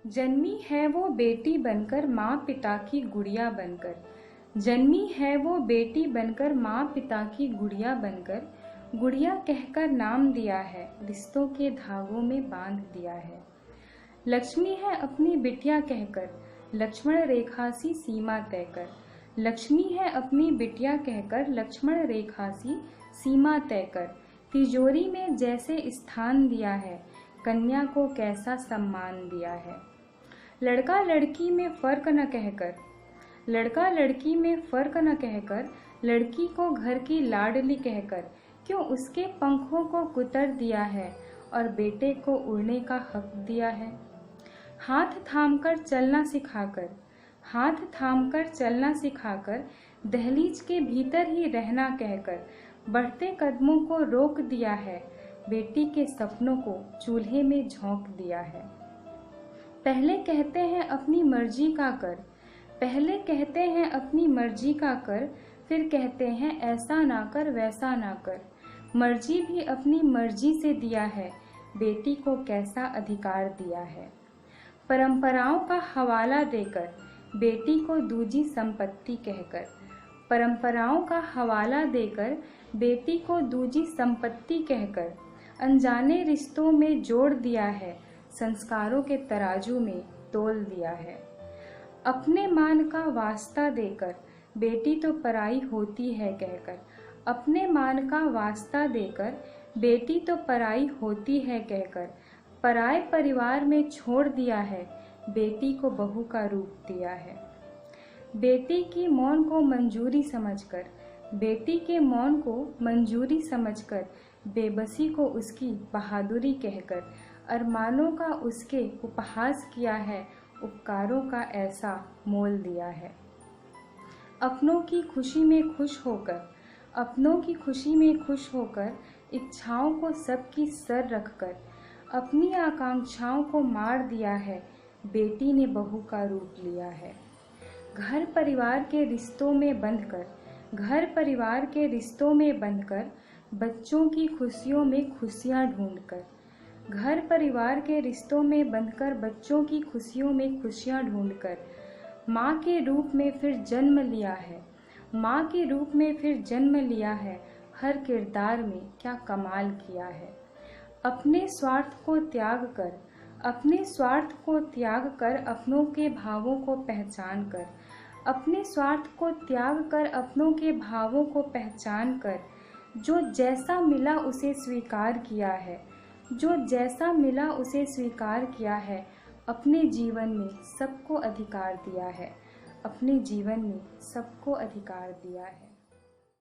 जन्मी है वो बेटी बनकर माँ पिता की गुड़िया बनकर। जन्मी है वो बेटी बनकर माँ पिता की गुड़िया बनकर। गुड़िया कहकर नाम दिया है, रिश्तों के धागों में बांध दिया है। लक्ष्मी है अपनी बिटिया कहकर, लक्ष्मण रेखा सी सीमा तय कर। लक्ष्मी है अपनी बिटिया कहकर, लक्ष्मण रेखा सी सीमा तय कर। तिजोरी में जैसे स्थान दिया है, कन्या को कैसा सम्मान दिया है। लड़का लड़की में फर्क न कहकर, लड़का लड़की में फर्क न कहकर, लड़की को घर की लाडली कहकर, क्यों उसके पंखों को कुतर दिया है और बेटे को उड़ने का हक दिया है। हाथ थामकर चलना सिखाकर, हाथ थामकर चलना सिखाकर, दहलीज के भीतर ही रहना कहकर, बढ़ते कदमों को रोक दिया है, बेटी के सपनों को चूल्हे में झोंक दिया है। पहले कहते हैं अपनी मर्जी का कर, पहले कहते हैं अपनी मर्जी का कर, फिर कहते हैं ऐसा ना कर वैसा ना कर। मर्जी भी अपनी मर्जी से दिया है, बेटी को कैसा अधिकार दिया है। परंपराओं का हवाला देकर, बेटी को दूजी संपत्ति कहकर, परंपराओं का हवाला देकर, बेटी को दूजी संपत्ति कहकर, अनजाने रिश्तों में जोड़ दिया है, संस्कारों के तराजू में तोल दिया है। अपने मान का वास्ता देकर, बेटी तो पराई होती है कहकर, अपने मान का वास्ता देकर, बेटी तो पराई होती है कहकर, पराए परिवार में छोड़ दिया है, बेटी को बहू का रूप दिया है। बेटी की मौन को मंजूरी समझकर, बेटी के मौन को मंजूरी समझकर, बेबसी को उसकी बहादुरी कहकर, अरमानों का उसके उपहास किया है, उपकारों का ऐसा मोल दिया है। अपनों की खुशी में खुश होकर, अपनों की खुशी में खुश होकर, इच्छाओं को सबकी सर रखकर, अपनी आकांक्षाओं को मार दिया है, बेटी ने बहू का रूप लिया है। घर परिवार के रिश्तों में बंधकर, घर परिवार के रिश्तों में बंधकर, बच्चों की खुशियों में खुशियाँ ढूंढकर, घर परिवार के रिश्तों में बंधकर, बच्चों की खुशियों में खुशियाँ ढूंढकर, माँ के रूप में फिर जन्म लिया है, माँ के रूप में फिर जन्म लिया है, हर किरदार में क्या कमाल किया है। अपने स्वार्थ को त्याग कर, अपने स्वार्थ को त्याग कर, अपनों के भावों को पहचान कर, अपने स्वार्थ को त्याग कर, अपनों के भावों को पहचान कर, जो जैसा मिला उसे स्वीकार किया है, जो जैसा मिला उसे स्वीकार किया है, अपने जीवन में सबको अधिकार दिया है, अपने जीवन में सबको अधिकार दिया है।